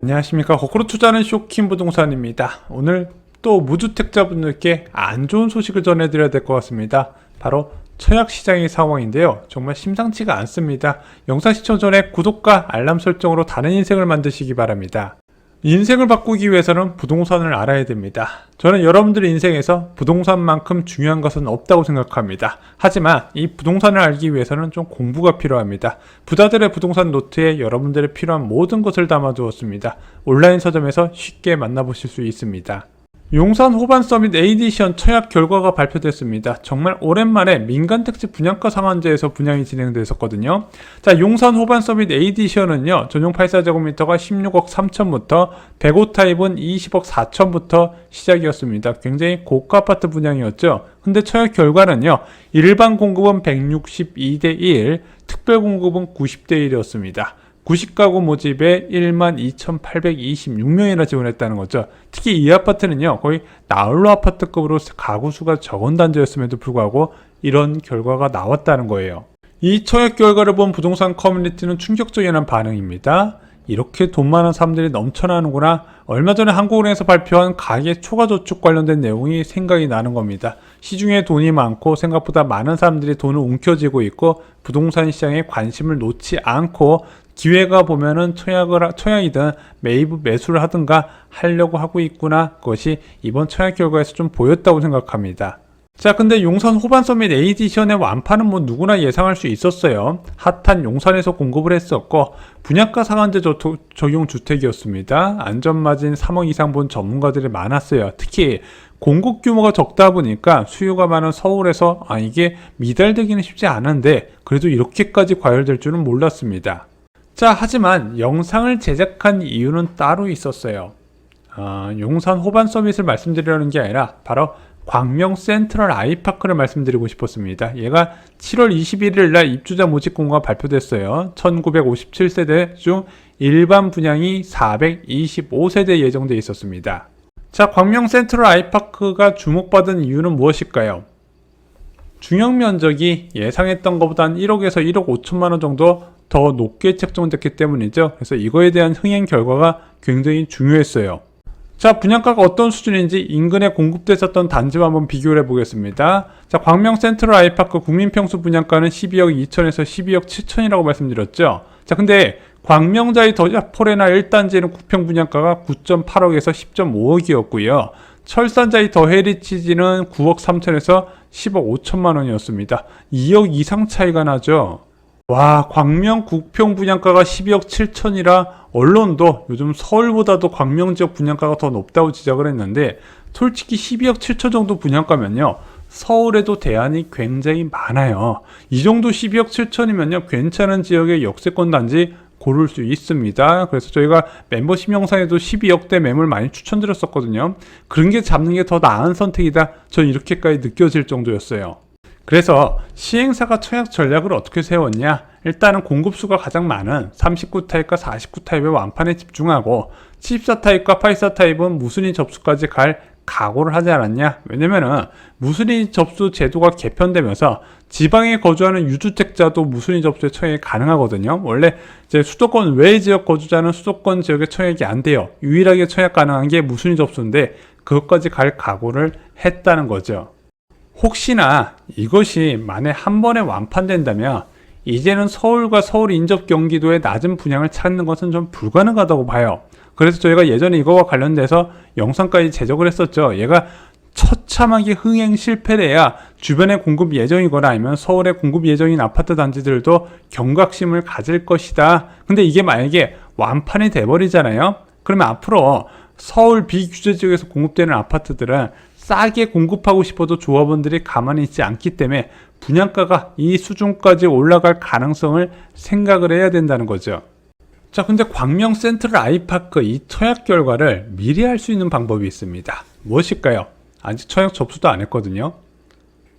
안녕하십니까. 거꾸로 투자는 쇼킹 부동산입니다. 오늘 또 무주택자분들께 안 좋은 소식을 전해드려야 될 것 같습니다. 바로 청약시장의 상황인데요. 정말 심상치가 않습니다. 영상 시청 전에 구독과 알람 설정으로 다른 인생을 만드시기 바랍니다. 인생을 바꾸기 위해서는 부동산을 알아야 됩니다. 저는 여러분들의 인생에서 부동산만큼 중요한 것은 없다고 생각합니다. 하지만 이 부동산을 알기 위해서는 좀 공부가 필요합니다. 부자들의 부동산 노트에 여러분들의 필요한 모든 것을 담아두었습니다. 온라인 서점에서 쉽게 만나보실 수 있습니다. 용산 호반 서밋 에디션 청약 결과가 발표됐습니다. 정말 오랜만에 민간택지 분양가 상한제에서 분양이 진행됐었거든요. 자, 용산 호반 서밋 에디션은요, 전용 84제곱미터가 16억 3천부터 105 타입은 20억 4천부터 시작이었습니다. 굉장히 고가 아파트 분양이었죠. 근데 청약 결과는요, 일반 공급은 162대 1, 특별 공급은 90대 1이었습니다. 90가구 모집에 12,826명이나 지원했다는 거죠. 특히 이 아파트는요, 거의 나홀로 아파트급으로 가구 수가 적은 단지였음에도 불구하고 이런 결과가 나왔다는 거예요. 이 청약 결과를 본 부동산 커뮤니티는 충격적인 반응입니다. 이렇게 돈 많은 사람들이 넘쳐나는구나. 얼마 전에 한국은행에서 발표한 가계 초과저축 관련된 내용이 생각이 나는 겁니다. 시중에 돈이 많고 생각보다 많은 사람들이 돈을 움켜쥐고 있고 부동산 시장에 관심을 놓지 않고 기회가 보면은 청약이든 매수를 하든가 하려고 하고 있구나. 그것이 이번 청약 결과에서 좀 보였다고 생각합니다. 자, 근데 용산 호반 서밋 에디션의 완파는 뭐 누구나 예상할 수 있었어요. 핫한 용산에서 공급을 했었고 분양가 상한제 적용 주택이었습니다. 안전마진 3억 이상 본 전문가들이 많았어요. 특히 공급 규모가 적다 보니까 수요가 많은 서울에서 이게 미달되기는 쉽지 않은데 그래도 이렇게까지 과열될 줄은 몰랐습니다. 자, 하지만 영상을 제작한 이유는 따로 있었어요. 용산 호반 서밋을 말씀드리려는 게 아니라 바로 광명 센트럴 아이파크를 말씀드리고 싶었습니다. 얘가 7월 21일 날 입주자 모집 공고가 발표됐어요. 1957세대 중 일반 분양이 425세대 예정되어 있었습니다. 자, 광명 센트럴 아이파크가 주목받은 이유는 무엇일까요? 중형 면적이 예상했던 것보다 한 1억에서 1억 5천만 원 정도 더 높게 책정됐기 때문이죠. 그래서 이거에 대한 흥행 결과가 굉장히 중요했어요. 자, 분양가가 어떤 수준인지 인근에 공급됐었던 단지와 한번 비교를 해보겠습니다. 자, 광명 센트럴 아이파크 국민평수 분양가는 12억 2천에서 12억 7천이라고 말씀드렸죠. 자, 근데 광명자이 더포레나 1단지는 구평 분양가가 9.8억에서 10.5억이었고요. 철산자이 더 헤리티지는 9억 3천에서 10억 5천만 원이었습니다. 2억 이상 차이가 나죠. 와, 광명 구평 분양가가 12억 7천이라 언론도 요즘 서울보다도 광명 지역 분양가가 더 높다고 지적을 했는데 솔직히 12억 7천 정도 분양가면요, 서울에도 대안이 굉장히 많아요. 이 정도 12억 7천이면요, 괜찮은 지역의 역세권 단지 고를 수 있습니다. 그래서 저희가 멤버십 영상에도 12억대 매물 많이 추천드렸었거든요. 그런 게 잡는 게 더 나은 선택이다. 전 이렇게까지 느껴질 정도였어요. 그래서 시행사가 청약 전략을 어떻게 세웠냐? 일단은 공급수가 가장 많은 39타입과 49타입의 완판에 집중하고 74타입과 84타입은 무순위 접수까지 갈 각오를 하지 않았냐? 왜냐면은 무순위 접수 제도가 개편되면서 지방에 거주하는 유주택자도 무순위 접수에 청약이 가능하거든요. 원래 이제 수도권 외 지역 거주자는 수도권 지역에 청약이 안 돼요. 유일하게 청약 가능한 게 무순위 접수인데 그것까지 갈 각오를 했다는 거죠. 혹시나 이것이 만에 한 번에 완판된다면 이제는 서울과 서울 인접 경기도의 낮은 분양을 찾는 것은 좀 불가능하다고 봐요. 그래서 저희가 예전에 이거와 관련돼서 영상까지 제작을 했었죠. 얘가 처참하게 흥행 실패를 해야 주변에 공급 예정이거나 아니면 서울에 공급 예정인 아파트 단지들도 경각심을 가질 것이다. 근데 이게 만약에 완판이 돼버리잖아요. 그러면 앞으로 서울 비규제 지역에서 공급되는 아파트들은 싸게 공급하고 싶어도 조합원들이 가만히 있지 않기 때문에 분양가가 이 수준까지 올라갈 가능성을 생각을 해야 된다는 거죠. 자, 근데 광명 센트럴 아이파크 이 청약 결과를 미리 알 수 있는 방법이 있습니다. 무엇일까요? 아직 청약 접수도 안 했거든요.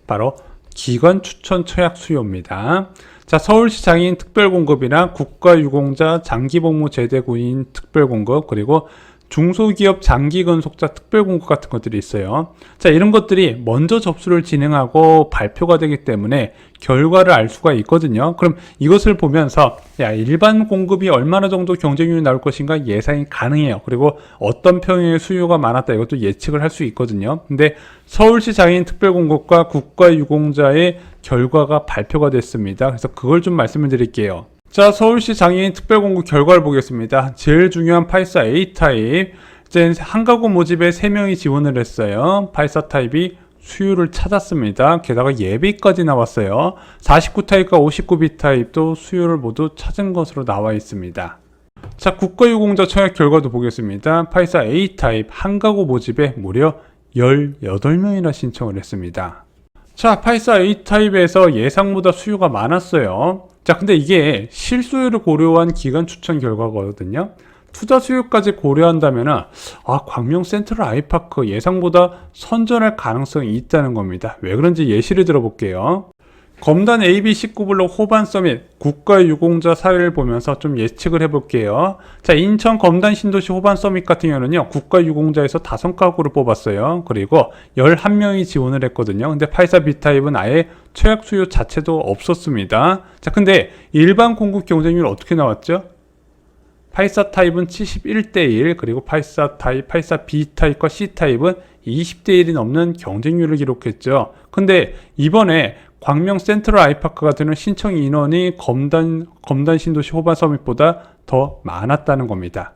바로 기관 추천 청약 수요입니다. 자, 서울시 장애인 특별공급이나 국가유공자 장기복무 제대군인 특별공급, 그리고 중소기업 장기건속자 특별공고 같은 것들이 있어요. 자, 이런 것들이 먼저 접수를 진행하고 발표가 되기 때문에 결과를 알 수가 있거든요. 그럼 이것을 보면서 일반 공급이 얼마나 정도 경쟁률이 나올 것인가 예상이 가능해요. 그리고 어떤 평형의 수요가 많았다 이것도 예측을 할 수 있거든요. 근데 서울시 장애인 특별공급과 국가유공자의 결과가 발표가 됐습니다. 그래서 그걸 좀 말씀을 드릴게요. 자, 서울시 장애인 특별공급 결과를 보겠습니다. 제일 중요한 84 A타입, 이제 한 가구 모집에 3명이 지원을 했어요. 84 타입이 수요를 찾았습니다. 게다가 예비까지 나왔어요. 49 타입과 59 B 타입도 수요를 모두 찾은 것으로 나와 있습니다. 자, 국가유공자 청약 결과도 보겠습니다. 84 A 타입 한 가구 모집에 무려 18명이나 신청을 했습니다. 자, 84 A 타입에서 예상보다 수요가 많았어요. 자, 근데 이게 실수요를 고려한 기간 추천 결과거든요. 투자 수요까지 고려한다면 광명 센트럴 아이파크 예상보다 선전할 가능성이 있다는 겁니다. 왜 그런지 예시를 들어볼게요. 검단 AB 19블록 호반 서밋 국가유공자 사례를 보면서 좀 예측을 해볼게요. 자, 인천 검단 신도시 호반 서밋 같은 경우는요, 국가유공자에서 5가구를 뽑았어요. 그리고 11명이 지원을 했거든요. 근데 84 B타입은 아예 청약 수요 자체도 없었습니다. 자, 근데 일반 공급 경쟁률 어떻게 나왔죠? 84 타입은 71대1, 그리고 84 타입, 84 B타입과 C타입은 20대1이 넘는 경쟁률을 기록했죠. 근데 이번에 광명 센트럴 아이파크 같은 신청 인원이 검단 신도시 호반 서밋보다 더 많았다는 겁니다.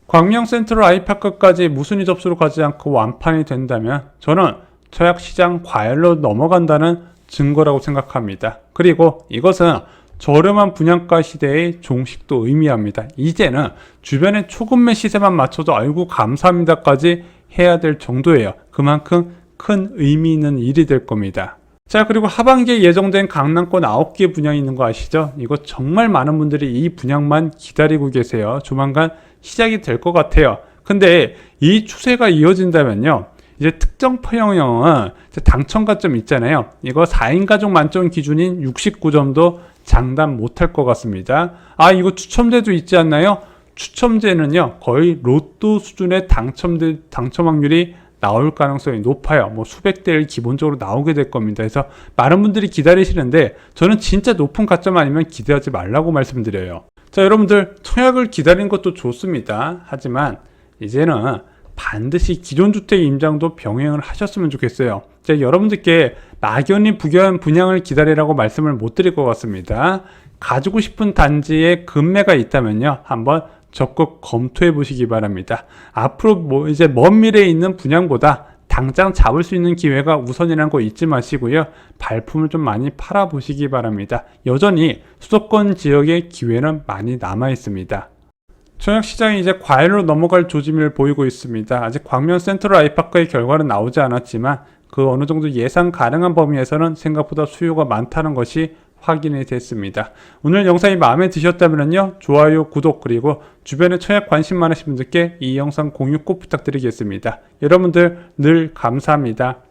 광명 센트럴 아이파크까지 무순위 접수로 가지 않고 완판이 된다면 저는 청약 시장 과열로 넘어간다는 증거라고 생각합니다. 그리고 이것은 저렴한 분양가 시대의 종식도 의미합니다. 이제는 주변의 초급매 시세만 맞춰도 아이고 감사합니다까지 해야 될 정도예요. 그만큼 큰 의미 있는 일이 될 겁니다. 자, 그리고 하반기에 예정된 강남권 9개 분양이 있는 거 아시죠? 이거 정말 많은 분들이 이 분양만 기다리고 계세요. 조만간 시작이 될 것 같아요. 근데 이 추세가 이어진다면요, 이제 특정 평형은 당첨가점 있잖아요. 이거 4인 가족 만점 기준인 69점도 장담 못할 것 같습니다. 이거 추첨제도 있지 않나요? 추첨제는요, 거의 로또 수준의 당첨 확률이 나올 가능성이 높아요. 뭐 수백 대를 기본적으로 나오게 될 겁니다. 그래서 많은 분들이 기다리시는데 저는 진짜 높은 가점 아니면 기대하지 말라고 말씀드려요. 자, 여러분들 청약을 기다리는 것도 좋습니다. 하지만 이제는 반드시 기존 주택 임장도 병행을 하셨으면 좋겠어요. 제가 여러분들께 막연히 분양을 기다리라고 말씀을 못 드릴 것 같습니다. 가지고 싶은 단지에 급매가 있다면요, 한번 적극 검토해 보시기 바랍니다. 앞으로 이제 먼 미래에 있는 분양보다 당장 잡을 수 있는 기회가 우선이라는 거 잊지 마시고요. 발품을 좀 많이 팔아 보시기 바랍니다. 여전히 수도권 지역의 기회는 많이 남아 있습니다. 청약 시장이 이제 과열로 넘어갈 조짐을 보이고 있습니다. 아직 광명 센트럴 아이파크의 결과는 나오지 않았지만 그 어느 정도 예상 가능한 범위에서는 생각보다 수요가 많다는 것이 확인이 됐습니다. 오늘 영상이 마음에 드셨다면요, 좋아요, 구독, 그리고 주변에 청약 관심 많으신 분들께 이 영상 공유 꼭 부탁드리겠습니다. 여러분들 늘 감사합니다.